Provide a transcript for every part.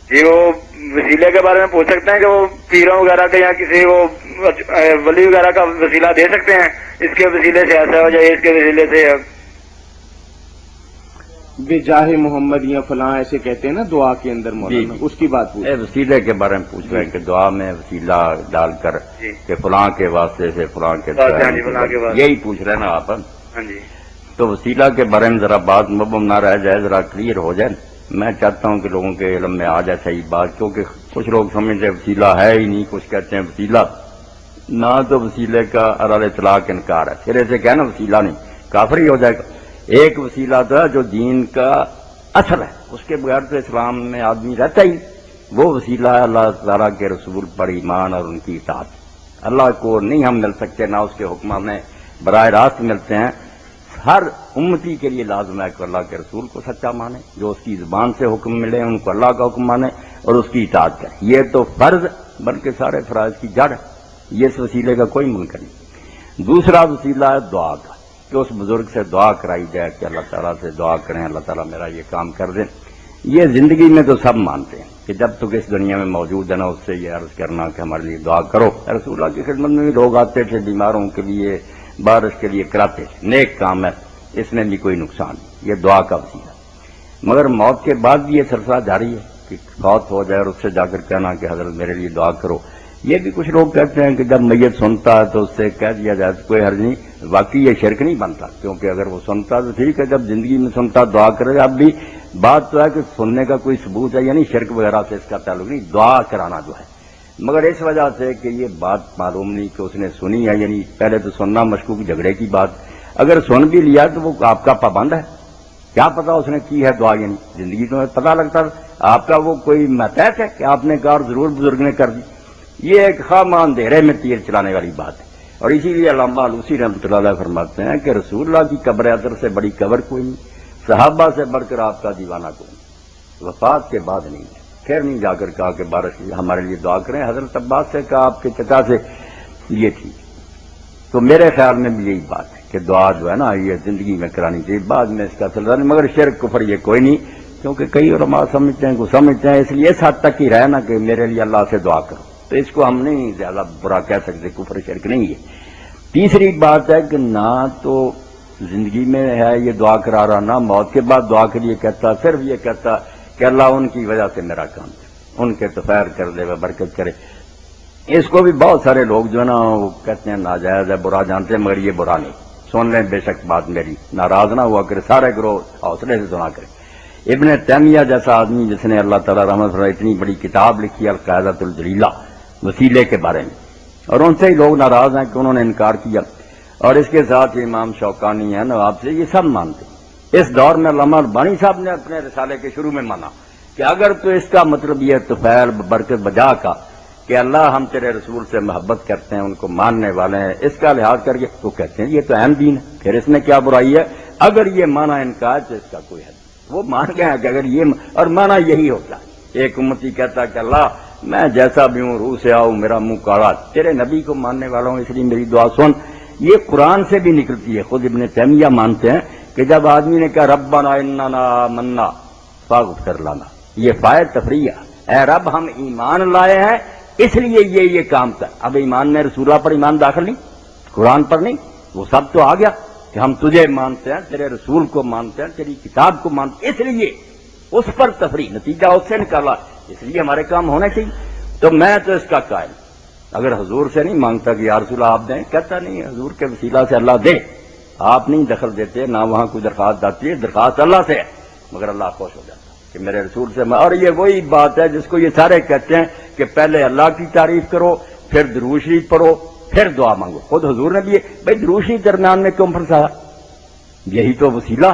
جی وہ وسیلے کے بارے میں پوچھ سکتے ہیں کہ وہ پیروں وغیرہ کا یا کسی وہ ولی وغیرہ کا وسیلہ دے سکتے ہیں، اس کے وسیلے سے ایسا ہو جائے، اس کے وسیلے سے بجاہ محمد یا فلاں ایسے کہتے ہیں نا دعا کے اندر مولانا، اس کی بات پوچھ وسیلے کے بارے میں پوچھ رہے ہیں کہ دعا میں وسیلہ ڈال کر کہ فلاں کے واسطے سے فلاں کے یہی پوچھ رہے ہیں نا آپ؟ ہاں جی، تو وسیلہ کے بارے میں ذرا بات مبہم نہ رہ جائے، ذرا کلیئر ہو جائے۔ میں چاہتا ہوں کہ لوگوں کے علم میں آ جائے صحیح بات، کیونکہ کچھ لوگ سمجھتے ہیں وسیلہ ہے ہی نہیں، کچھ کہتے ہیں وسیلہ نہ، تو وسیلے کا علی اطلاق انکار ہے، سرے سے کہنا وسیلہ نہیں، کافر ہی ہو جائے گا۔ ایک وسیلہ تو ہے جو دین کا اصل ہے، اس کے بغیر تو اسلام میں آدمی رہتا ہی، وہ وسیلہ ہے اللہ تعالیٰ کے رسول پر ایمان اور ان کی اطاعت۔ اللہ کو نہیں ہم مل سکتے، نہ اس کے حکم ہمیں براہ راست ملتے ہیں۔ ہر امتی کے لیے لازم ہے کہ اللہ کے رسول کو سچا مانے، جو اس کی زبان سے حکم ملے ان کو اللہ کا حکم مانے اور اس کی اطاعت کرے، یہ تو فرض بلکہ سارے فرائض کی جڑ ہے، یہ اس وسیلے کا کوئی منکر نہیں۔ دوسرا وسیلہ ہے دعا کا، کہ اس بزرگ سے دعا کرائی جائے کہ اللہ تعالیٰ سے دعا کریں اللہ تعالیٰ میرا یہ کام کر دیں۔ یہ زندگی میں تو سب مانتے ہیں کہ جب تک اس دنیا میں موجود ہے نا، اس سے یہ عرض کرنا کہ ہمارے لیے دعا کرو۔ رسول اللہ کی خدمت میں بھی لوگ آتے تھے، بیماروں کے لیے بارش کے لیے کراتے تھے، نیک کام ہے، اس میں بھی کوئی نقصان نہیں، یہ دعا کا وسیلہ۔ مگر موت کے بعد بھی یہ سلسلہ جاری ہے کہ فوت ہو جائے اور اس سے جا کر کہنا کہ حضرت میرے لیے دعا کرو۔ یہ بھی کچھ لوگ کہتے ہیں کہ جب میت سنتا ہے تو اس سے کہہ دیا جائے تو کوئی حرج نہیں، واقعی یہ شرک نہیں بنتا، کیونکہ اگر وہ سنتا تو ٹھیک ہے، جب زندگی میں سنتا دعا کرے۔ اب بھی بات تو ہے کہ سننے کا کوئی ثبوت ہے، یعنی شرک وغیرہ سے اس کا تعلق نہیں، دعا کرانا جو ہے، مگر اس وجہ سے کہ یہ بات معلوم نہیں کہ اس نے سنی ہے، یعنی پہلے تو سننا مشکوک جھگڑے کی بات، اگر سن بھی لیا تو وہ آپ کا پابند ہے، کیا پتا اس نے کی ہے دعا، یعنی زندگی تو پتہ لگتا آپ کا وہ کوئی متحد ہے کہ آپ نے کہا اور ضرور بزرگ نے کر دی۔ یہ ایک خواہ اندھیرے میں تیر چلانے والی بات ہے، اور اسی لیے علامہ آلوسی رحمۃ اللہ علیہ فرماتے ہیں کہ رسول اللہ کی قبر اثر سے بڑی قبر کوئی نہیں، صحابہ سے بڑھ کر آپ کا دیوانہ کوئی نہیں، وفات کے بعد نہیں ہے۔ پھر نہیں جا کر کہا کہ بارش ہمارے لیے دعا کریں، حضرت عباس سے کہا آپ کے چچا سے، یہ ٹھیک۔ تو میرے خیال میں بھی یہی بات ہے کہ دعا جو ہے نا یہ زندگی میں کرانی چاہیے، بعد میں اس کا سلسلہ نہیں، مگر شرک کفر یہ کوئی نہیں، کیونکہ کئی علماء سمجھتے ہیں کو سمجھتے ہیں، اس لیے اس حد تک ہی رہے نا کہ میرے لیے اللہ سے دعا کرو، تو اس کو ہم نہیں زیادہ برا کہہ سکتے، کفر شرک نہیں ہے۔ تیسری بات ہے کہ نہ تو زندگی میں ہے یہ دعا کرا رہا، نہ موت کے بعد دعا کے لیے کہتا، صرف یہ کہتا کہ اللہ ان کی وجہ سے میرا کام ہے، ان کے تو خیر کر دے، برکت کرے۔ اس کو بھی بہت سارے لوگ جو ہے نا وہ کہتے ہیں ناجائز ہے، برا جانتے ہیں، مگر یہ برا نہیں، سن لیں بے شک بات میری، ناراض نہ ہوا کرے، سارے گروہ حوصلے سے سنا کرے۔ ابن تیمیہ جیسا آدمی جس نے اللہ تعالیٰ رحمت فرمائے اتنی بڑی کتاب لکھی ہے القاعدۃ الجلیلہ وسیلے کے بارے میں، اور ان سے ہی لوگ ناراض ہیں کہ انہوں نے انکار کیا، اور اس کے ساتھ امام شوکانی ہے نواب سے، یہ سب مانتے ہیں۔ اس دور میں علامہ البانی صاحب نے اپنے رسالے کے شروع میں مانا کہ اگر تو اس کا مطلب یہ طفیل برکت بجا کا کہ اللہ ہم تیرے رسول سے محبت کرتے ہیں، ان کو ماننے والے ہیں، اس کا لحاظ کر کے تو کہتے ہیں یہ تو اہم دین ہے، پھر اس میں کیا برائی ہے؟ اگر یہ مانا انکار تو اس کا کوئی حد نہیں، وہ مان گئے کہ اگر یہ، اور مانا یہی ہوتا ہے۔ ایک امتی کہتا کہ اللہ میں جیسا بھی ہوں، روح سے آؤں، میرا منہ کاڑا، تیرے نبی کو ماننے والا ہوں، اس لیے میری دعا سن۔ یہ قرآن سے بھی نکلتی ہے، خود ابن تیمیہ مانتے ہیں کہ جب آدمی نے کہا ربنا اننا آمنا فاغفر لنا، یہ فائد تفریح، اے رب ہم ایمان لائے ہیں اس لیے یہ کام کر۔ اب ایمان میں رسول اللہ پر ایمان داخل نہیں، قرآن پر نہیں، وہ سب تو آ گیا کہ ہم تجھے مانتے ہیں، تیرے رسول کو مانتے ہیں، تیری کتاب کو مانتے ہیں، اس لیے اس پر تفریح، نتیجہ اس سے نکالا، اس لیے ہمارے کام ہونے چاہیے۔ تو میں تو اس کا قائل، اگر حضور سے نہیں مانگتا کہ یا رسول اللہ آپ دیں، کہتا نہیں حضور کے وسیلہ سے اللہ دے، آپ نہیں دخل دیتے، نہ وہاں کوئی درخواست آتی ہے، درخواست اللہ سے ہے، مگر اللہ خوش ہو جاتا کہ میرے رسول سے۔ اور یہ وہی بات ہے جس کو یہ سارے کہتے ہیں کہ پہلے اللہ کی تعریف کرو، پھر درود شریف پڑھو، پھر دعا مانگو۔ خود حضور نے بھی بھائی درود شریف درمیان میں کیوں پھنسایا؟ یہی تو وسیلہ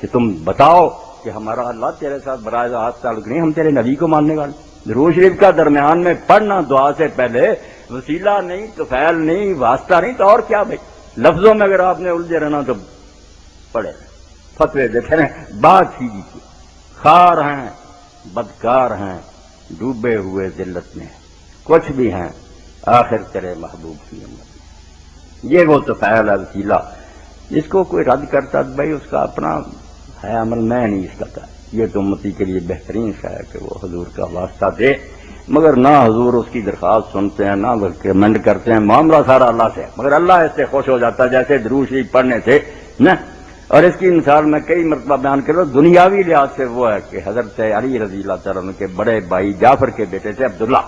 کہ تم بتاؤ کہ ہمارا اللہ تیرے ساتھ براہ راست تعلق نہیں، ہم تیرے نبی کو ماننے والے۔ درود شریف کا درمیان میں پڑھنا دعا سے پہلے وسیلہ نہیں، طفیل نہیں، واسطہ نہیں، تو اور کیا بھائی؟ لفظوں میں اگر آپ نے الجھے رہنا تو پڑھے، فتوے دیتے رہے، بات سیدھی کی، خار ہیں بدکار ہیں ڈوبے ہوئے ذلت میں، کچھ بھی ہیں آخر تیرے محبوب کی امت۔ یہ وہ طفیل ہے وسیلہ، جس کو کوئی رد کرتا تو بھائی اس کا اپنا ہے عمل، میں نہیں اس کا یہ تو امتی کے لیے بہترین ہے کہ وہ حضور کا واسطہ دے، مگر نہ حضور اس کی درخواست سنتے ہیں، نہ کمنڈ کرتے ہیں، معاملہ سارا اللہ سے ہے، مگر اللہ اس سے خوش ہو جاتا ہے جیسے درود شریف پڑھنے سے نا۔ اور اس کی مثال میں کئی مرتبہ بیان کروں، دنیاوی لحاظ سے وہ ہے کہ حضرت علی رضی اللہ تعالیٰ عنہ کے بڑے بھائی جعفر کے بیٹے تھے عبداللہ،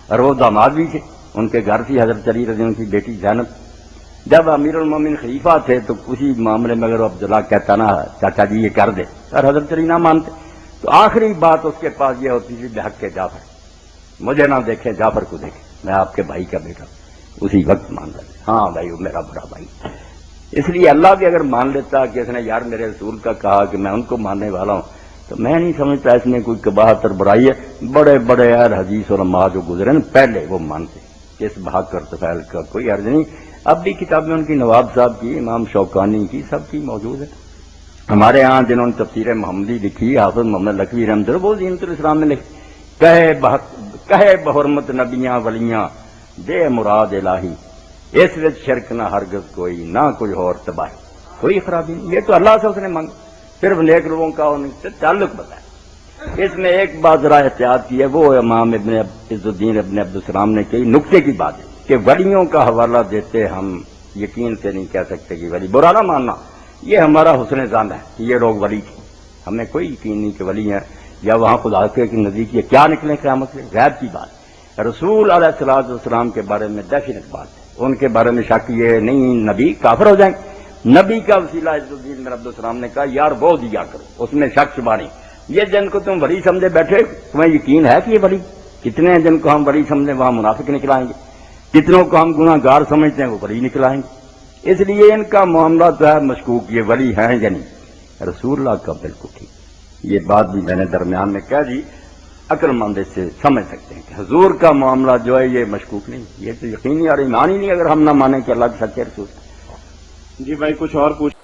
اور وہ داماد بھی تھے، ان کے گھر تھی حضرت علی رضی اللہ عنہ کی بیٹی زینب۔ جب امیر المومنین خلیفہ تھے تو اسی معاملے میں اگر وہ عبداللہ کہتا نا چاچا جی یہ کر دے، اور حضرت علی نہ مانتے، تو آخری بات اس کے پاس یہ ہوتی تھی بحق کے جعفر، مجھے نہ دیکھے جعفر کو دیکھے، میں آپ کے بھائی کا بیٹا ہوں، اسی وقت مان لیتے، ہاں بھائی وہ میرا بڑا بھائی۔ اس لیے اللہ بھی اگر مان لیتا کہ اس نے یار میرے رسول کا کہا کہ میں ان کو ماننے والا ہوں، تو میں نہیں سمجھتا اس میں کوئی قباحت اور برائی ہے۔ بڑے بڑے اہل حدیث علماء جو گزرے نا پہلے وہ مانتے کہ اس بحق اور طفیل کا کوئی عرض نہیں۔ اب بھی کتابیں ان کی نواب صاحب کی، امام شوکانی کی، سب کی موجود ہے۔ ہمارے ہاں جنہوں نے تفسیر محمدی لکھی، حافظ محمد لکھوی رحمۃ اللہ، وہ زینت الاسلام میں لکھی، کہے بحرمت نبیاں ولیاں دے مراد الہی، اس وچ شرک نہ ہرگز کوئی، نہ کوئی اور تباہی، کوئی خرابی نہیں۔ یہ تو اللہ سے اس نے مانگا، صرف نیک لوگوں کا تعلق بتایا۔ اس میں ایک بات ذرا احتیاط کی ہے، وہ امام ابن عز الدین ابن عبد السلام نے کئی نکتے کی بات ہے کہ ولیوں کا حوالہ دیتے ہم یقین سے نہیں کہہ سکتے کہ ولی، برا نہ ماننا، یہ ہمارا حسن ظن ہے کہ یہ لوگ ولی تھے، ہمیں کوئی یقین نہیں کہ ولی ہیں یا وہاں خدا کے نزدیک یہ کیا نکلے قیامت سے، غیب کی بات ہے۔ رسول علیہ الصلوۃ والسلام کے بارے میں ڈیفینٹ بات ہے، ان کے بارے میں شک یہ نہیں نبی کافر ہو جائیں۔ نبی کا وسیلہ عز الدین بن عبد السلام نے کہا یار وہ دیا کرو، اس میں شک شبہ نہیں۔ یہ جن کو تم ولی سمجھے بیٹھے، تمہیں یقین ہے کہ یہ ولی؟ کتنے ہیں جن کو ہم ولی سمجھیں وہاں منافق نکلائیں گے، کتنوں کو ہم گناہ گار سمجھتے ہیں وہ ولی نکلائیں گے۔ اس لیے ان کا معاملہ تو ہے مشکوک، یہ ولی ہیں یا نہیں۔ رسول اللہ کا بالکل ٹھیک، یہ بات بھی میں نے درمیان میں کہہ دی، عقل مند اس سے سمجھ سکتے ہیں کہ حضور کا معاملہ جو ہے یہ مشکوک نہیں، یہ تو یقینی اور ایمان ہی نہیں اگر ہم نہ مانیں کہ اللہ کے سچے رسول۔ جی بھائی کچھ اور پوچھ۔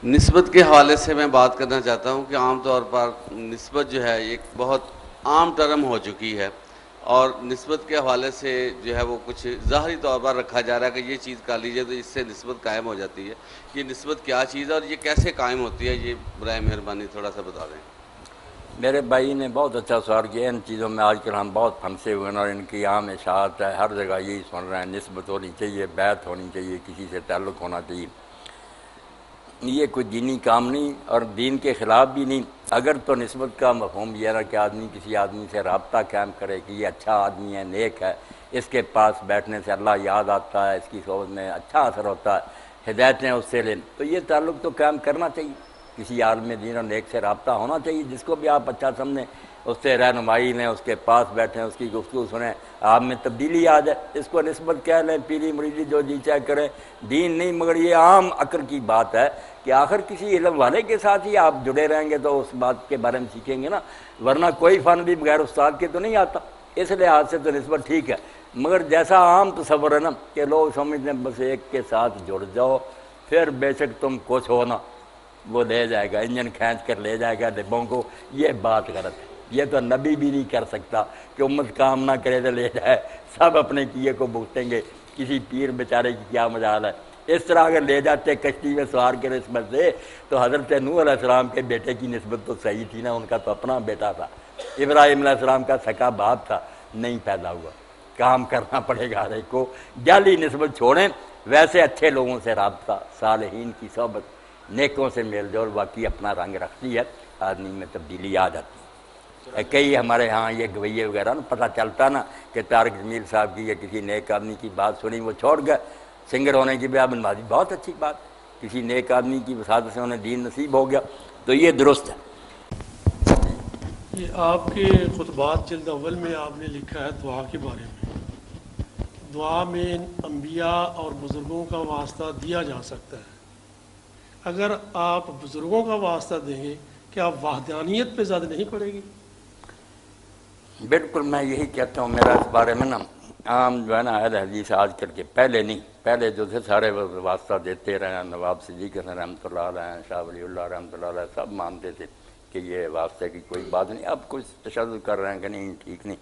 نسبت کے حوالے سے میں بات کرنا چاہتا ہوں کہ عام طور پر نسبت جو ہے ایک بہت عام ٹرم ہو چکی ہے، اور نسبت کے حوالے سے جو ہے وہ کچھ ظاہری طور پر رکھا جا رہا ہے کہ یہ چیز کر لیجیے تو اس سے نسبت قائم ہو جاتی ہے۔ یہ نسبت کیا چیز ہے اور یہ کیسے قائم ہوتی ہے، یہ برائے مہربانی تھوڑا سا بتا دیں۔ میرے بھائی نے بہت اچھا سوال کیا۔ ان چیزوں میں آج کل ہم بہت پھنسے ہوئے ہیں اور ان کی عام اشاعت ہے، ہر جگہ یہی سن رہے ہیں، نسبت ہونی چاہیے، بیعت ہونی چاہیے، کسی سے تعلق ہونا چاہیے۔ یہ کوئی دینی کام نہیں اور دین کے خلاف بھی نہیں۔ اگر تو نسبت کا مفہوم یہ ہے کہ آدمی کسی آدمی سے رابطہ قائم کرے کہ یہ اچھا آدمی ہے، نیک ہے، اس کے پاس بیٹھنے سے اللہ یاد آتا ہے، اس کی صحبت میں اچھا اثر ہوتا ہے، ہدایتیں اس سے لیں، تو یہ تعلق تو قائم کرنا چاہیے۔ کسی عالم دین اور نیک سے رابطہ ہونا چاہیے، جس کو بھی آپ اچھا سمجھیں، اس سے رہنمائی لیں، اس کے پاس بیٹھیں، اس کی گفتگو سنیں، آپ میں تبدیلی آ جائے۔ اس کو نسبت کہہ لیں، پیری مریدی جو جی چاہے کریں، دین نہیں، مگر یہ عام عقل کی بات ہے کہ آخر کسی علم والے کے ساتھ ہی آپ جڑے رہیں گے تو اس بات کے بارے میں سیکھیں گے نا، ورنہ کوئی فن بھی بغیر استاد کے تو نہیں آتا۔ اس لحاظ سے تو نسبت ٹھیک ہے، مگر جیسا عام تصور ہے نا کہ لوگ سمجھتے ہیں بس ایک کے ساتھ جڑ جاؤ، پھر بے شک تم کچھ ہو نا، وہ لے جائے گا، انجن کھینچ کر لے جائے گا ڈبوں کو، یہ بات غلط ہے۔ یہ تو نبی بھی نہیں کر سکتا کہ امت کام نہ کرے تو لے جائے، سب اپنے کیے کو بھگتیں گے، کسی پیر بیچارے کی کیا مجال ہے۔ اس طرح اگر لے جاتے کشتی میں سوار کے نسبت سے تو حضرت نوح علیہ السلام کے بیٹے کی نسبت تو صحیح تھی نا، ان کا تو اپنا بیٹا تھا، ابراہیم علیہ السلام کا سکا باپ تھا، نہیں پیدا ہوا۔ کام کرنا پڑے گا ہر ایک کو، جعلی نسبت چھوڑیں، ویسے اچھے لوگوں سے رابطہ، صالحین کی صحبت، نیکوں سے میل جول واقعی اپنا رنگ رکھتی ہے، آدمی میں تبدیلی آ جاتی ہے۔ کئی ہمارے ہاں یہ گویے وغیرہ نا پتہ چلتا نا کہ طارق جمیل صاحب کی یا کسی نیک آدمی کی بات سنی وہ چھوڑ گئے، سنگر ہونے کی بھی بنوازی بہت اچھی بات، کسی نیک آدمی کی وساطت سے انہیں دین نصیب ہو گیا تو یہ درست ہے۔ یہ آپ کے خطبات جلد اول میں آپ نے لکھا ہے دعا کے بارے میں، دعا میں انبیاء اور بزرگوں کا واسطہ دیا جا سکتا ہے۔ اگر آپ بزرگوں کا واسطہ دیں گے کیا وحدانیت پہ زیادہ نہیں پڑے گی؟ بالکل میں یہی کہتا ہوں، میرا اس بارے میں نا عام جو ہے نا اہل حدیث آج کل کے، پہلے نہیں، پہلے جو تھے سارے واسطہ دیتے رہے، نواب صدیق حسن رحمۃ اللہ علیہ، شاہ ولی اللہ رحمۃ اللہ علیہ، سب مانتے تھے کہ یہ واسطے کی کوئی بات نہیں۔ اب کچھ تشدد کر رہے ہیں کہ نہیں ٹھیک نہیں۔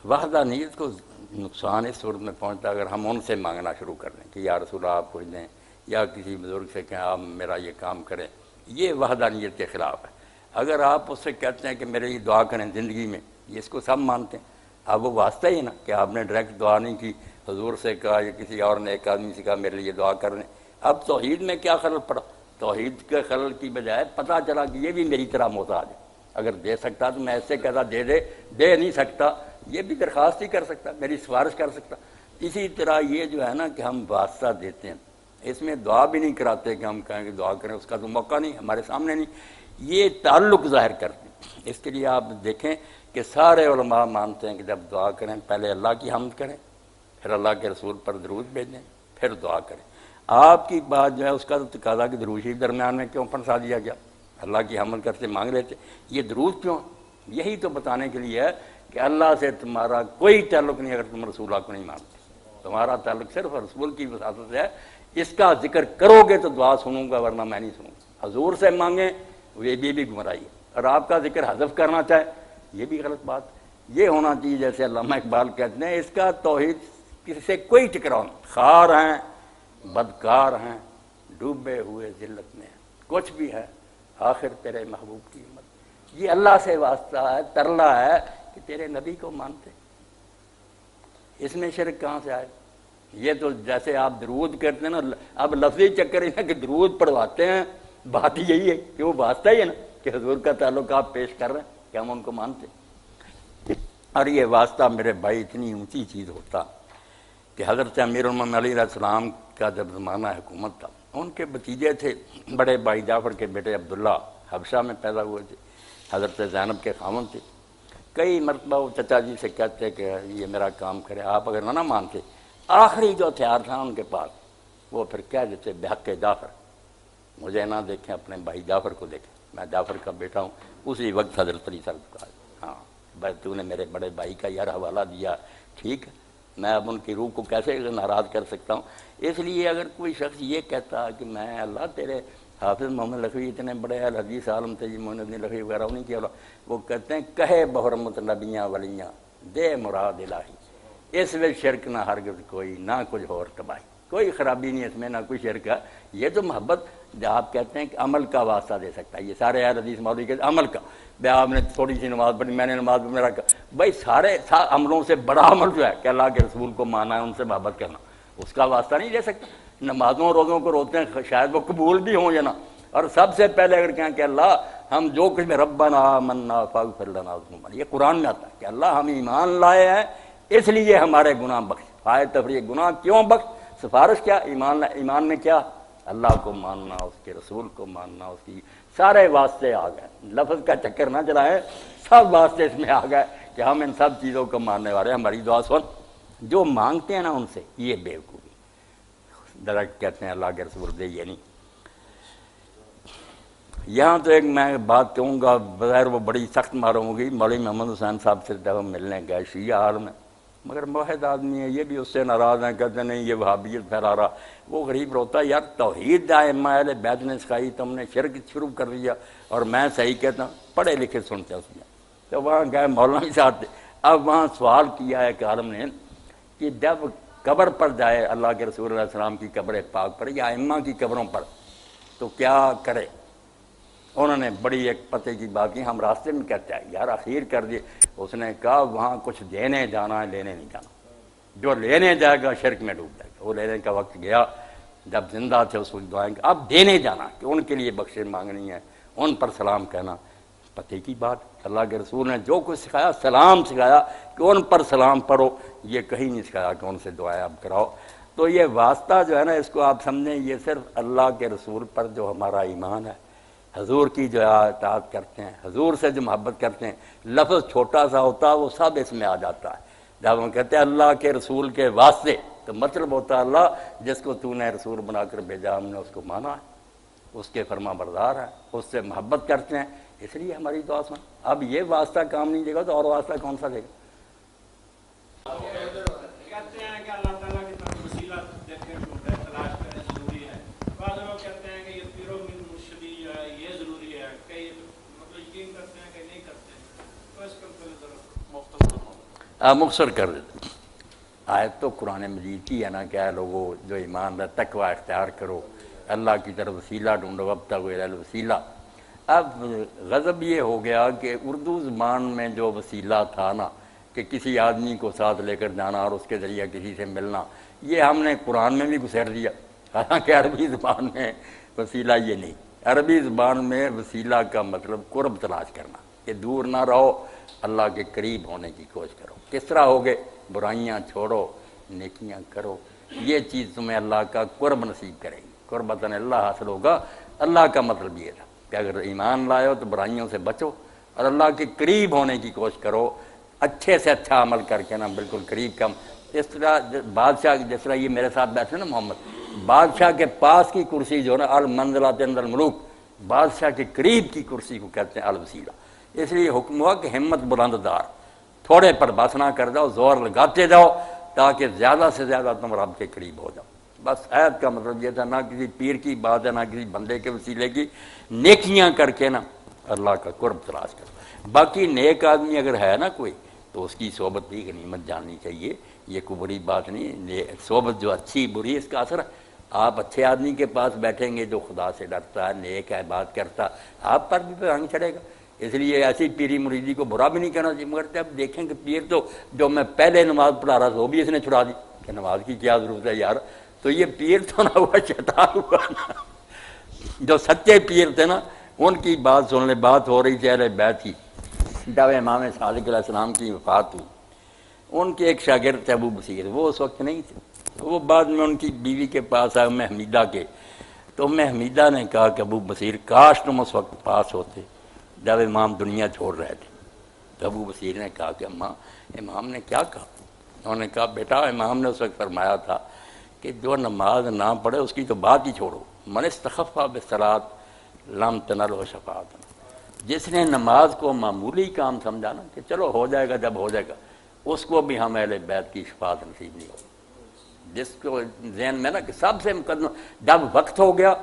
وحدانیت کو نقصان اس صورت میں پہنچتا اگر ہم ان سے مانگنا شروع کر دیں کہ یا رسول اللہ آپ کچھ دیں، یا کسی بزرگ سے کہیں آپ میرا یہ کام کریں، یہ وحدانیت کے خلاف ہے۔ اگر آپ اس سے کہتے ہیں کہ میرے لیے دعا کریں زندگی میں، یہ اس کو سب مانتے ہیں، اب وہ واسطہ ہی ہے نا کہ آپ نے ڈائریکٹ دعا نہیں کی، حضور سے کہا یا کسی اور نے ایک آدمی سے کہا میرے لیے دعا کرنے۔ اب توحید میں کیا خلل پڑا؟ توحید کے خلل کی بجائے پتہ چلا کہ یہ بھی میری طرح محتاج ہے، اگر دے سکتا تو میں ایسے کہتا دے نہیں سکتا، یہ بھی درخواست ہی کر سکتا، میری سفارش کر سکتا۔ اسی طرح یہ جو ہے نا کہ ہم واسطہ دیتے ہیں، اس میں دعا بھی نہیں کراتے کہ ہم کہیں کہ دعا کریں، اس کا تو موقع نہیں ہمارے سامنے، نہیں، یہ تعلق ظاہر کرتے ہیں۔ اس کے لیے آپ دیکھیں کہ سارے علماء مانتے ہیں کہ جب دعا کریں پہلے اللہ کی حمد کریں، پھر اللہ کے رسول پر درود بھیجیں، پھر دعا کریں۔ آپ کی بات جو ہے اس کا تو تقاضا کہ درود شریف درمیان میں کیوں پھنسا دیا گیا؟ اللہ کی حمد کرتے مانگ لیتے، یہ درود کیوں؟ یہی تو بتانے کے لیے ہے کہ اللہ سے تمہارا کوئی تعلق نہیں اگر تم رسول اللہ کو نہیں مانتے، تمہارا تعلق صرف رسول کی وساطت سے ہے۔ اس کا ذکر کرو گے تو دعا سنوں گا، ورنہ میں نہیں سنوں گا۔ حضور سے مانگیں یہ بھی گمراہی ہے، اور آپ کا ذکر حذف کرنا چاہے یہ بھی غلط بات۔ یہ ہونا چاہیے جیسے علامہ اقبال کہتے ہیں، اس کا توحید کسی سے کوئی ٹکراؤ نہیں۔ خار ہیں، بدکار ہیں، ڈوبے ہوئے ذلت میں ہیں، کچھ بھی ہے آخر تیرے محبوب کی امت۔ یہ اللہ سے واسطہ ہے، ترلا ہے کہ تیرے نبی کو مانتے، اس میں شرک کہاں سے آئے؟ یہ تو جیسے آپ درود کرتے ہیں نا، اب لفظی چکر ہے کہ درود پڑھواتے ہیں، بات یہی ہے کہ وہ واسطہ ہی ہے نا کہ حضور کا تعلق آپ پیش کر رہے ہیں کہ ہم ان کو مانتے ہیں۔ اور یہ واسطہ میرے بھائی اتنی اونچی چیز ہوتا کہ حضرت امیر المومنین علیہ السلام کا جب زمانہ حکومت تھا، ان کے بھتیجے تھے بڑے بھائی جعفر کے بیٹے عبداللہ، حبشہ میں پیدا ہوئے تھے، حضرت زینب کے خاوند تھے۔ کئی مرتبہ وہ چچا جی سے کہتے کہ یہ میرا کام کرے، آپ اگر نہ مانتے، آخری جو ہتھیار تھا ان کے پاس وہ پھر کہہ دیتے بحق جعفر، مجھے نہ دیکھیں اپنے بھائی جعفر کو دیکھیں، میں جعفر کا بیٹا ہوں۔ اسی وقت حضرت علی سر کہا ہاں بھائی تو نے میرے بڑے بھائی کا یار حوالہ دیا، ٹھیک ہے، میں اب ان کی روح کو کیسے ناراض کر سکتا ہوں؟ اس لیے اگر کوئی شخص یہ کہتا کہ میں اللہ تیرے حافظ محمد لکھوی اتنے بڑے حدیث عالم تھے، جی محمد الدین لکھوی وغیرہ انہیں کیا، وہ کہتے ہیں کہے بحرمت نبیاں ولیاں دے مراد الہی، اس میں شرک نہ ہرگز کوئی، نہ کچھ اور تباہی، کوئی خرابی نہیں اس میں، نہ کوئی شرک ہے۔ یہ تو محبت جب آپ کہتے ہیں کہ عمل کا واسطہ دے سکتا ہے، یہ سارے اہل حدیث مولوی کے عمل کا، بھائی آپ نے تھوڑی سی نماز پڑھی، میں نے نماز پڑھی، میرا بھائی سارے عملوں سے بڑا عمل جو ہے کہ اللہ کے رسول کو ماننا ہے، ان سے محبت کرنا، اس کا واسطہ نہیں دے سکتا۔ نمازوں روزوں کو روتے ہیں شاید وہ قبول بھی ہوں یا نہ، اور سب سے پہلے اگر کہیں کہ اللہ ہم جو کچھ میں ربنا آمنا فاغفر لنا ذنوبنا، یہ قرآن میں آتا ہے کہ اللہ ہم ایمان لائے ہیں اس لیے ہمارے گناہ بخش، آئے تفریح گناہ کیوں بخش، سفارش کیا، ایمان میں کیا، اللہ کو ماننا، اس کے رسول کو ماننا، اس کی سارے واسطے آ گئے، لفظ کا چکر نہ چلائیں، سب واسطے اس میں آ گئے کہ ہم ان سب چیزوں کو ماننے والے ہیں۔ ہماری دعا سن، جو مانگتے ہیں نا ان سے یہ بیوقوفی، ڈائریکٹ کہتے ہیں اللہ کے رسول دے، یہ نہیں۔ یہاں تو ایک میں بات کہوں گا، بظاہر وہ بڑی سخت معلوم ہوگی، مولوی محمد حسین صاحب سے جب ہم ملنے گئے شیعہ عالم میں، مگر موحد آدمی ہے، یہ بھی اس سے ناراض ہیں، کہتے نہیں یہ وہابیت پھیلا رہا۔ وہ غریب روتا ہے یار توحید ائمہ اہل بیت نے سکھائی، تم نے شرک شروع کر دیا، اور میں صحیح کہتا ہوں پڑھے لکھے سنتے ہیں اس میں۔ تو وہاں گئے مولوی صاحب تھے، اب وہاں سوال کیا ہے کہ عالم نے کہ جب قبر پر جائے اللہ کے رسول علیہ السلام کی قبر پاک پر یا ائمہ کی قبروں پر تو کیا کرے؟ انہوں نے بڑی ایک پتے کی بات کی، ہم راستے میں کہتے ہیں یار اخیر کر دیے، اس نے کہا وہاں کچھ دینے جانا ہے، لینے نہیں جانا، جو لینے جائے گا شرک میں ڈوب جائے گا۔ وہ لینے کا وقت گیا، جب زندہ تھے اس وقت دعائیں، اب دینے جانا کہ ان کے لیے بخشش مانگنی ہے، ان پر سلام کہنا، پتے کی بات، اللہ کے رسول نے جو کچھ سکھایا سلام سکھایا کہ ان پر سلام پڑھو، یہ کہیں نہیں سکھایا کہ ان سے دعائیں اب کراؤ۔ تو یہ واسطہ جو ہے نا اس کو آپ سمجھیں، یہ صرف اللہ کے رسول پر جو ہمارا ایمان ہے، حضور کی جو اطاعت کرتے ہیں، حضور سے جو محبت کرتے ہیں، لفظ چھوٹا سا ہوتا ہے وہ سب اس میں آ جاتا ہے۔ جب ہم کہتے ہیں اللہ کے رسول کے واسطے تو مطلب ہوتا ہے اللہ جس کو تو نے رسول بنا کر بھیجا ہم نے اس کو مانا ہے، اس کے فرما بردار ہیں، اس سے محبت کرتے ہیں، اس لیے ہماری دعا سن۔ اب یہ واسطہ کام نہیں دے گا تو اور واسطہ کون سا دے گا؟ کہتے ہیں کہ اللہ تعالیٰ کی طرف وسیلہ دیکھیں ڈھونڈیں تلاش کریں ضروری ہے، بعض لوگ کہتے ہیں کہ یہ پیرو من مرشدی ہے یہ ضروری ہے، کئی مطلب یقین کرتے ہیں کہ نہیں کرتے ہیں، تو اس کا ذرا مختصر کر دیتے آیت تو قرآن مجید کی ہے نا کہ اے لوگو جو ایمان ہے تقوی اختیار کرو، اللہ کی طرف وسیلہ ڈھونڈو، وابتغوا الی الوسیلہ۔ اب غضب یہ ہو گیا کہ اردو زبان میں جو وسیلہ تھا نا کہ کسی آدمی کو ساتھ لے کر جانا اور اس کے ذریعہ کسی سے ملنا، یہ ہم نے قرآن میں بھی گھسیٹ دیا، حالانکہ عربی زبان میں وسیلہ یہ نہیں۔ عربی زبان میں وسیلہ کا مطلب قرب تلاش کرنا، کہ دور نہ رہو، اللہ کے قریب ہونے کی کوشش کرو۔ کس طرح ہوگے؟ برائیاں چھوڑو، نیکیاں کرو، یہ چیز تمہیں اللہ کا قرب نصیب کرے گی، قربتاً اللہ حاصل ہوگا۔ اللہ کا مطلب یہ تھا کہ اگر ایمان لائے ہو تو برائیوں سے بچو اور اللہ کے قریب ہونے کی کوشش کرو، اچھے سے اچھا عمل کر کے نا بالکل قریب کم۔ اس طرح بادشاہ جس طرح یہ میرے ساتھ بیٹھے نا محمد، بادشاہ کے پاس کی کرسی جو ہے نا المنزلۃ عند الملوک، بادشاہ کے قریب کی کرسی کو کہتے ہیں الوسیلہ۔ اس لیے حکم ہوا کہ ہمت بلند دار، تھوڑے پر بس نہ کر جاؤ، زور لگاتے جاؤ تاکہ زیادہ سے زیادہ تم رب کے قریب ہو جاؤ۔ بس آیت کا مطلب یہ تھا، نہ کسی پیر کی بات ہے نہ کسی بندے کے وسیلے کی، نیکیاں کر کے نا اللہ کا قرب تلاش کرو۔ باقی نیک آدمی اگر ہے نا کوئی تو اس کی صحبت بھی غنیمت جاننی چاہیے، یہ کوئی بری بات نہیں۔ صحبت جو اچھی بری اس کا اثر ہے۔ آپ اچھے آدمی کے پاس بیٹھیں گے جو خدا سے ڈرتا ہے، نیک ہے، بات کرتا، آپ پر بھی رنگ چڑھے گا۔ اس لیے ایسی پیری مریدی کو برا بھی نہیں کرنا چاہیے، مگر جب دیکھیں کہ پیر تو جو میں پہلے نماز پڑھا رہا تھا وہ بھی اس نے چھڑا دی کہ نماز کی کیا ضرورت ہے یار، تو یہ پیر تو نہ ہوا، شیطان ہوا نا۔ جو سچے پیر تھے نا ان کی بات سن لے، بات ہو رہی تھی اہل بیت کی، جب امام صادق علیہ السلام کی وفات ہوئی، ان کے ایک شاگرد تھے ابو بصیر، وہ اس وقت نہیں تھے، وہ بعد میں ان کی بیوی کے پاس آئے ام حمیدہ کے، تو ام حمیدہ نے کہا کہ ابو بصیر کاش تم اس وقت پاس ہوتے جب امام دنیا چھوڑ رہے تھے۔ تو ابو بصیر نے کہا کہ اماں امام نے کیا کہا؟ انہوں نے کہا بیٹا امام نے اس وقت فرمایا تھا کہ جو نماز نہ پڑھے اس کی تو بات ہی چھوڑو، من استخف بالصلاۃ لم تنلہ شفاعۃ، جس نے نماز کو معمولی کام سمجھا نا کہ چلو ہو جائے گا جب ہو جائے گا، اس کو بھی ہم اہل بیت کی شفاعت نصیب نہیں ہوگی۔ جس کو ذہن میں نا کہ سب سے مقدم جب وقت ہو گیا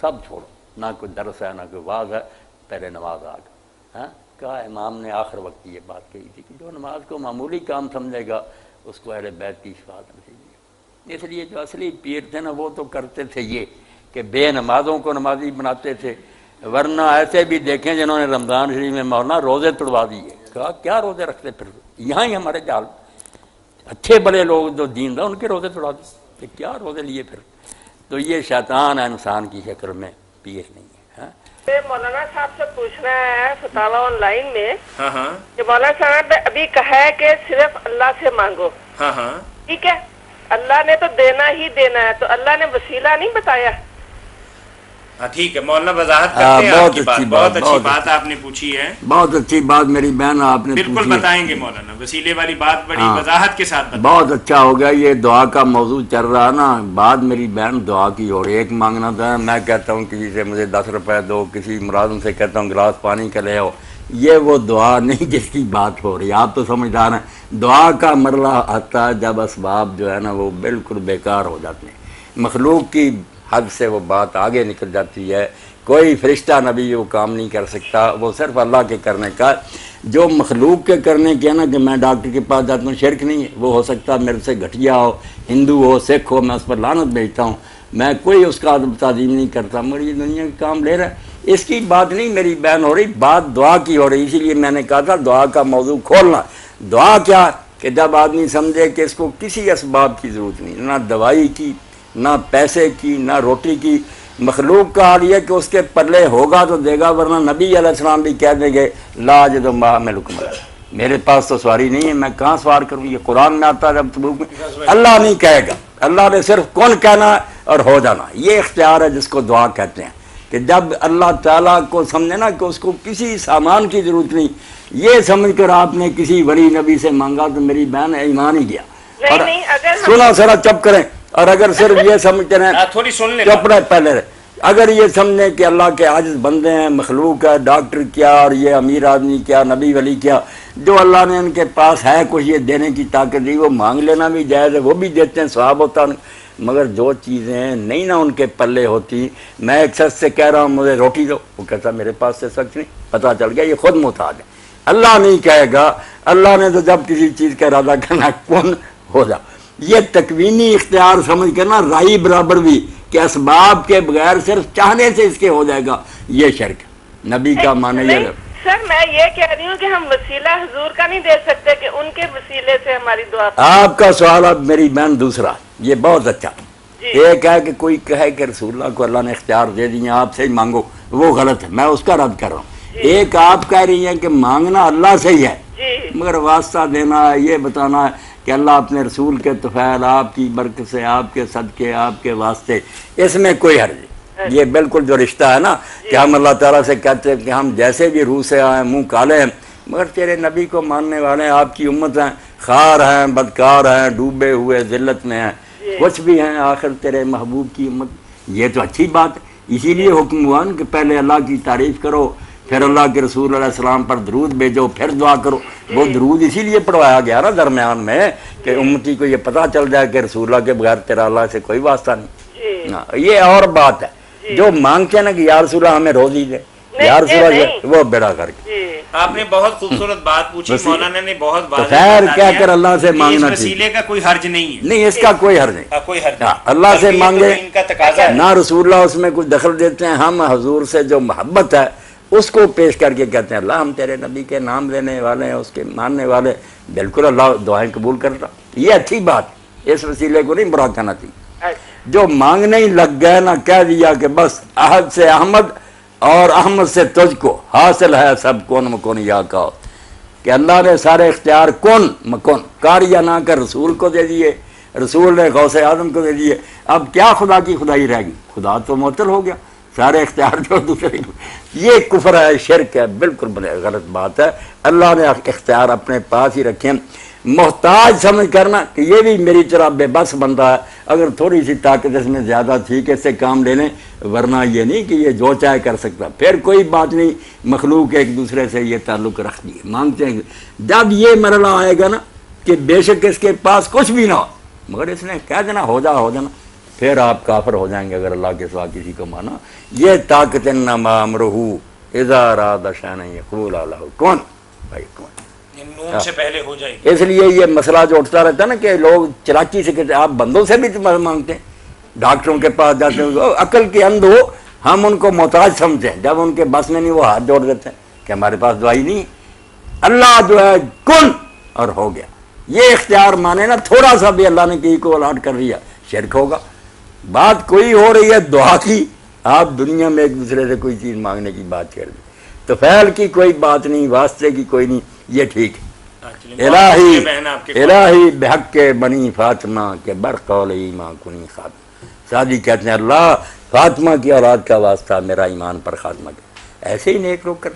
سب چھوڑو، نہ کوئی درس ہے نہ کوئی واعظ ہے، پہلے نماز آ گئی۔ ہاں کہا امام نے آخر وقت یہ بات کہی تھی کہ جو نماز کو معمولی کام سمجھے گا اس کو اہل بیت کی شفاعت نصیب نہیں ہوگی۔ اس لیے جو اصلی پیر تھے نا وہ تو کرتے تھے یہ کہ بے نمازوں کو نمازی بناتے تھے، ورنہ ایسے بھی دیکھیں جنہوں نے رمضان شریف میں مولانا روزے توڑوا دیے، کہا کیا روزے رکھتے پھر، یہاں ہی ہمارے جال اچھے بڑے لوگ جو دین تھا ان کے روزے توڑا دیے کہ کیا روزے لیے پھر۔ تو یہ شیطان ہے انسان کی شکل میں، پیر نہیں ہے۔ مولانا صاحب سے پوچھنا ہے فتاوی آن لائن میں ہاں کہ مولانا صاحب ابھی کہا ہے کہ صرف اللہ سے مانگو، ہاں ٹھیک ہے، اللہ نے تو دینا ہی دینا ہے، تو اللہ نے وسیلہ نہیں بتایا؟ ٹھیک ہے مولانا وضاحت کرتے ہیں آپ کی بات، بہت اچھی بات آپ نے پوچھی ہے، بہت اچھی بات میری بہن آپ نے بالکل بتائیں گے مولانا، وسیلے والی بات بڑی وضاحت کے ساتھ بتائیں۔ بہت اچھا ہو گیا، یہ دعا کا موضوع چل رہا نا، بات میری بہن دعا کی ہو رہی ہے۔ ایک مانگنا تھا، میں کہتا ہوں کسی سے مجھے 10 روپے دو، کسی ملازم سے کہتا ہوں گلاس پانی کا لے آؤ، یہ وہ دعا نہیں جس کی بات ہو رہی ہے۔ آپ تو سمجھدار ہیں، دعا کا مرحلہ آتا ہے جب اسباب جو ہے نا وہ بالکل بیکار ہو جاتے ہیں، مخلوق کی حد سے وہ بات آگے نکل جاتی ہے، کوئی فرشتہ نبی وہ کام نہیں کر سکتا، وہ صرف اللہ کے کرنے کا۔ جو مخلوق کے کرنے کے نا کہ میں ڈاکٹر کے پاس جاتا ہوں، شرک نہیں ہے، وہ ہو سکتا میرے سے گھٹیا ہو، ہندو ہو، سکھ ہو، میں اس پر لعنت بھیجتا ہوں، میں کوئی اس کا ادب تعظیم نہیں کرتا، مگر یہ دنیا کے کام لے رہا ہے، اس کی بات نہیں میری بہن ہو رہی، بات دعا کی ہو رہی۔ اسی لیے میں نے کہا تھا دعا کا موضوع کھولنا۔ دعا کیا کہ جب آدمی سمجھے کہ اس کو کسی اسباب کی ضرورت نہیں، نہ دوائی کی، نہ پیسے کی، نہ روٹی کی، مخلوق کا حال یہ کہ اس کے پلے ہوگا تو دے گا، ورنہ نبی علیہ السلام بھی کہہ دیں گے لا اجد ما احملکم علیہ، میرے پاس تو سواری نہیں ہے، میں کہاں سوار کروں، یہ قرآن میں آتا ہے جب تبوک میں، اللہ نہیں کہے گا، اللہ نے صرف کون کہنا اور ہو جانا، یہ اختیار ہے جس کو دعا کہتے ہیں، کہ جب اللہ تعالیٰ کو سمجھے نا کہ اس کو کسی سامان کی ضرورت نہیں، یہ سمجھ کر آپ نے کسی ولی نبی سے مانگا تو میری بہن ایمان ہی گیا۔ اور سنا سرا چپ کریں، اور اگر صرف یہ سمجھتے رہیں تھوڑی سن لیں، چپ رہے پہلے رہے، اگر یہ سمجھیں کہ اللہ کے عاجز بندے ہیں، مخلوق ہے، ڈاکٹر کیا اور یہ امیر آدمی کیا، نبی ولی کیا، جو اللہ نے ان کے پاس ہے کچھ یہ دینے کی طاقت دی، وہ مانگ لینا بھی جائز ہے، وہ بھی دیتے ہیں، ثواب ہوتا ہے، مگر جو چیزیں نہیں نا ان کے پلے ہوتی، میں ایک شخص سے کہہ رہا ہوں مجھے روٹی دو، وہ کہتا میرے پاس سے سچ نہیں، پتہ چل گیا یہ خود محتاج ہے، اللہ نہیں کہے گا، اللہ نے تو جب کسی چیز کا ارادہ کرنا کون ہو جا، یہ تکوینی اختیار سمجھ کر نا رائی برابر بھی کہ اسباب کے بغیر صرف چاہنے سے اس کے ہو جائے گا، یہ شرک نبی کا معنی یہ نہیں سر، میں یہ کہہ رہی ہوں کہ ہم وسیلہ حضور کا نہیں دے سکتے کہ ان کے وسیلے سے ہماری دعا آپ کا سوال اب میری بہن دوسرا، یہ بہت اچھا۔ ایک ہے کہ کوئی کہے کہ رسول اللہ کو اللہ نے اختیار دے دیا آپ سے ہی مانگو، وہ غلط ہے، میں اس کا رد کر رہا ہوں۔ ایک آپ کہہ رہی ہیں کہ مانگنا اللہ سے ہی ہے، مگر واسطہ دینا ہے، یہ بتانا ہے کہ اللہ اپنے رسول کے طفیل، آپ کی برکت سے، آپ کے صدقے، آپ کے واسطے، اس میں کوئی حرج نہیں۔ یہ بالکل جو رشتہ ہے نا کہ ہم اللہ تعالیٰ سے کہتے ہیں کہ ہم جیسے بھی روح سے آئے منہ کالے ہیں مگر تیرے نبی کو ماننے والے ہیں، آپ کی امت ہیں، خار ہیں، بدکار ہیں، ڈوبے ہوئے ذلت میں ہیں، کچھ بھی ہیں، آخر تیرے محبوب کی امت، یہ تو اچھی بات ہے۔ اسی لیے حکم ہوا کہ پہلے اللہ کی تعریف کرو، پھر اللہ کے رسول علیہ السلام پر درود بھیجو، پھر دعا کرو۔ وہ درود اسی لیے پڑھوایا گیا نا درمیان میں کہ امتی کو یہ پتہ چل جائے کہ رسول اللہ کے بغیر تیرا اللہ سے کوئی واسطہ نہیں۔ یہ اور بات ہے جو مانگتے ہیں نا کہ یا رسول اللہ ہمیں روزی دے، یا رسول اللہ، وہ بیڑا کر کے۔ آپ نے بہت خوبصورت بات پوچھی، مولانا نے بہت تو خیر کہہ کر اللہ سے مانگنا اس وسیلے کا کوئی حرج نہیں ہے، نہیں، اس کا کوئی حرج نہیں، کوئی حرج نہیں، اللہ سے مانگے، ان کا تقاضا ہے۔ نہ رسول اللہ اس میں کچھ دخل دیتے ہیں، ہم حضور سے جو محبت ہے اس کو پیش کر کے کہتے ہیں اللہ ہم تیرے نبی کے نام لینے والے ہیں، اس کے ماننے والے، بالکل اللہ دعائیں قبول کرتا۔ یہ اچھی بات، اس وسیلے کو نہیں برا کہنا چاہیے۔ جو مانگنے ہی لگ گئے نہ کہہ دیا کہ بس احد سے احمد اور احمد سے تجھ کو حاصل ہے سب کون مکون یا کا، کہ اللہ نے سارے اختیار کون مکون کار یا نہ کر رسول کو دے دیے، رسول نے غوث اعظم کو دے دیے، اب کیا خدا کی خدائی رہ گئی؟ خدا تو معطل ہو گیا، سارے اختیار جو دوسرے کو، یہ کفر ہے، شرک ہے، بالکل غلط بات ہے۔ اللہ نے اختیار اپنے پاس ہی رکھے، محتاج سمجھ کرنا کہ یہ بھی میری طرح بے بس بندہ ہے، اگر تھوڑی سی طاقت اس میں زیادہ تھی کہ اس سے کام لے لیں، ورنہ یہ نہیں کہ یہ جو چاہے کر سکتا، پھر کوئی بات نہیں، مخلوق ایک دوسرے سے یہ تعلق رکھ دیے، مانگتے ہیں۔ جب یہ مرحلہ آئے گا نا کہ بے شک اس کے پاس کچھ بھی نہ ہو مگر اس نے کہہ دینا ہو جانا، پھر آپ کافر ہو جائیں گے اگر اللہ کے سوا کسی کو مانا۔ یہ طاقت انما امرہ اذا اراد شیئا یقول له کون، بھائی کون، نون سے پہلے ہو جائے گی۔ اس لیے یہ مسئلہ جو اٹھتا رہتا ہے نا کہ لوگ چلاکی سے کہتے ہیں آپ بندوں سے بھی مانگتے ہیں، ڈاکٹروں کے پاس جاتے ہیں، عقل کے اندھ ہو، ہم ان کو محتاج سمجھتے ہیں، جب ان کے بس میں نہیں وہ ہاتھ جوڑ دیتے ہیں کہ ہمارے پاس دوائی نہیں۔ اللہ جو ہے کن اور ہو گیا، یہ اختیار مانے نا، تھوڑا سا بھی اللہ نے کسی کو الاٹ کر دیا شرک ہوگا۔ بات کوئی ہو رہی ہے دعا کی، آپ دنیا میں ایک دوسرے سے کوئی چیز مانگنے کی بات کر دیں، تو فعل کی کوئی بات نہیں، واسطے کی کوئی نہیں، یہ ٹھیک ہے۔ الہی بحق کے بنی فاطمہ کے برقولی ماں کنی خاتمہ، سادی کہتے ہیں اللہ فاطمہ کی اولاد کا واسطہ میرا ایمان پر خاتمہ کر، ایسے ہی نیک لوگ کر۔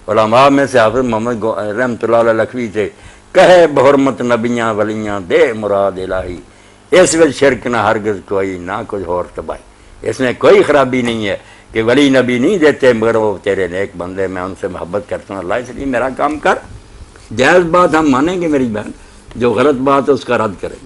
علماء میں سے حافظ محمد رحمۃ اللہ علیہ لکھوی سے کہے بحرمت نبیاں ولیاں دے مراد الہی، اس وجہ شرک نہ ہرگز کوئی نہ کچھ اور تباہی، اس میں کوئی خرابی نہیں ہے کہ ولی نبی نہیں دیتے مگر وہ تیرے نیک بندے، میں ان سے محبت کرتا ہوں اللہ، اس لیے میرا کام کر۔ جائز بات ہم مانیں گے میری بہن، جو غلط بات ہے اس کا رد کریں۔